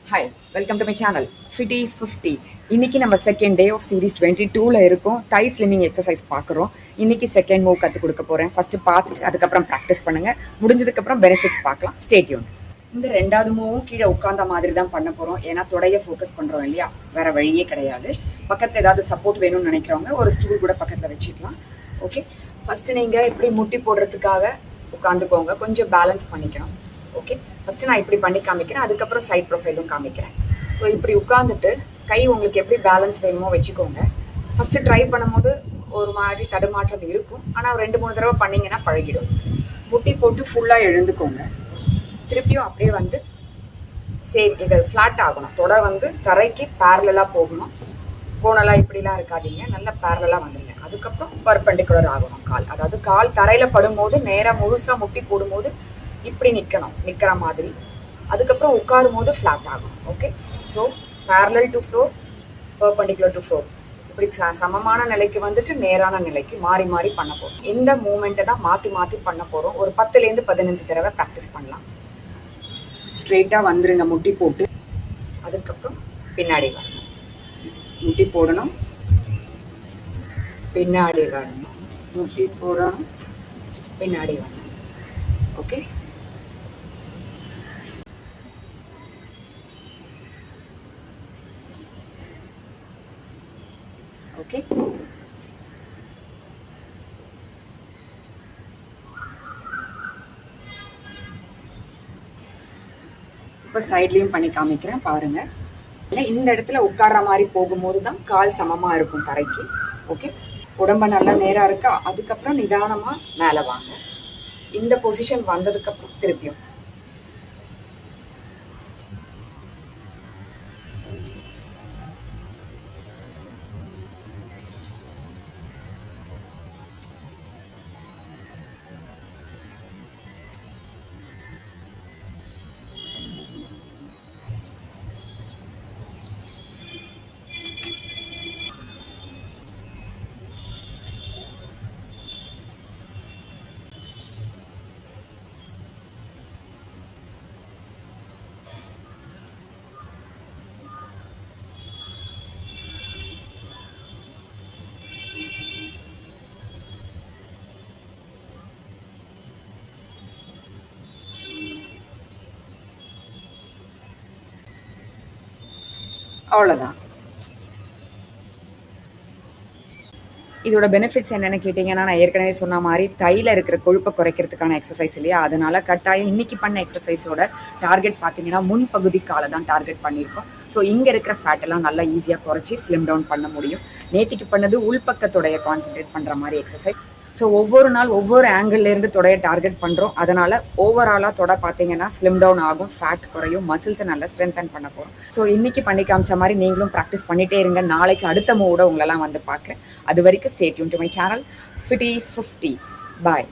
Hi, welcome to my channel fifty 50. இன்னைக்கு நம்ம second day of series 22ல் இருக்கும். தை slimming exercise பார்க்குறோம். இன்னைக்கு செகண்ட் மூவ் கற்றுக் கொடுக்க போகிறேன். ஃபஸ்ட்டு பார்த்துட்டு அதுக்கப்புறம் ப்ராக்டிஸ் பண்ணுங்கள். முடிஞ்சதுக்கப்புறம் பெனிஃபிட்ஸ் பார்க்கலாம். Stay tune. இந்த ரெண்டாவது மூவும் கீழே உட்காந்த மாதிரி தான் பண்ண போகிறோம். ஏன்னா தொடைய ஃபோக்கஸ் பண்ணுறோம் இல்லையா, வேறு வழியே கிடையாது. பக்கத்தில் ஏதாவது சப்போர்ட் வேணும்னு நினைக்கிறவங்க ஒரு ஸ்டூல் கூட பக்கத்தில் வச்சுக்கலாம். ஓகே, ஃபஸ்ட்டு நீங்கள் இப்படி முட்டி போடுறதுக்காக உட்காந்துக்கோங்க. கொஞ்சம் பேலன்ஸ் பண்ணிக்கணும். ஓகே, ஃபஸ்ட்டு நான் இப்படி பண்ணி காமிக்கிறேன், அதுக்கப்புறம் சைட் ப்ரொஃபைலும் காமிக்கிறேன். ஸோ இப்படி உட்காந்துட்டு கை உங்களுக்கு எப்படி பேலன்ஸ் வேணுமோ வச்சுக்கோங்க. ஃபஸ்ட்டு ட்ரை பண்ணும்போது ஒரு மாதிரி தடுமாற்றம் இருக்கும், ஆனால் 2-3 தடவை பண்ணிங்கன்னா பழகிடும். முட்டி போட்டு ஃபுல்லாக எழுந்துக்கோங்க. திருப்பியும் அப்படியே வந்து சேம் இது ஃப்ளாட் ஆகணும். தொடை வந்து தரைக்கு பேரலாக போகணும். கோணலாக இப்படிலாம் இருக்காதீங்க, நல்லா பேரலாக வந்துடுங்க. அதுக்கப்புறம் பர்பெண்டிகுலர் ஆகணும் கால். அதாவது கால் தரையில் படும்போது நேராக முழுசாக முட்டி போடும்போது இப்படி நிற்கணும், நிற்கிற மாதிரி. அதுக்கப்புறம் உட்காரும் போது ஃப்ளாட் ஆகணும். Okay, so parallel to floor, perpendicular to floor, இப்படி சமமான நிலைக்கு வந்துட்டு நேரான நிலைக்கு மாறி மாறி பண்ண போகிறோம். இந்த மூமெண்ட்டை தான் மாற்றி மாற்றி பண்ண போகிறோம். ஒரு 10லேருந்து 15 தடவை ப்ராக்டிஸ் பண்ணலாம். ஸ்ட்ரெயிட்டாக வந்துருங்க முட்டி போட்டு. அதுக்கப்புறம் பின்னாடி வரணும், முட்டி போடணும், பின்னாடி வரணும், முட்டி போடணும், பின்னாடி வரணும். Okay, okay. இப்போ சைட்லேயும் பண்ணி காமிக்கிறேன் பாருங்க. இந்த இடத்துல உட்கார்ற மாதிரி போகும்போது தான் கால் சமமாக இருக்கும் தரைக்கு. ஓகே, உடம்ப நல்லா நேராக இருக்கா. அதுக்கப்புறம் நிதானமாக மேலே வாங்க. இந்த பொசிஷன் வந்ததுக்கப்புறம் திருப்பியும் அவ்வளோதான். இதோட பெனிஃபிட்ஸ் என்னென்னு கேட்டிங்கன்னா, நான் ஏற்கனவே சொன்ன மாதிரி தையில் இருக்கிற கொழுப்பை குறைக்கிறதுக்கான எக்ஸசைஸ் இல்லையா, அதனால் கட்டாயம் இன்றைக்கி பண்ண எக்ஸசைஸோட டார்கெட் பார்த்தீங்கன்னா முன்பகுதி காலை தான் டார்கெட் பண்ணியிருக்கோம். ஸோ இங்கே இருக்கிற ஃபேட்டெல்லாம் நல்லா ஈஸியாக குறைச்சி ஸ்லிம் டவுன் பண்ண முடியும். நேற்றுக்கு பண்ணது உள்பக்கத்தோடைய கான்சென்ட்ரேட் பண்ணுற மாதிரி எக்ஸசைஸ். ஸோ ஒவ்வொரு நாள் ஒவ்வொரு ஆங்கிள்லேருந்து தொடையை டார்கெட் பண்ணுறோம். அதனால் ஓவராலாக தொடை பார்த்தீங்கன்னா ஸ்லிம் டவுன் ஆகும், ஃபேட் குறையும், மசில்ஸை நல்லா ஸ்ட்ரென்தன் பண்ண போகிறோம். ஸோ இன்றைக்கி பண்ணி காமிச்ச மாதிரி நீங்களும் ப்ராக்டிஸ் பண்ணிகிட்டே இருங்க. நாளைக்கு அடுத்த மூவோட உங்களெல்லாம் வந்து பார்க்குறேன். அது வரைக்கும் stay tune to my channel fifty 50. Bye.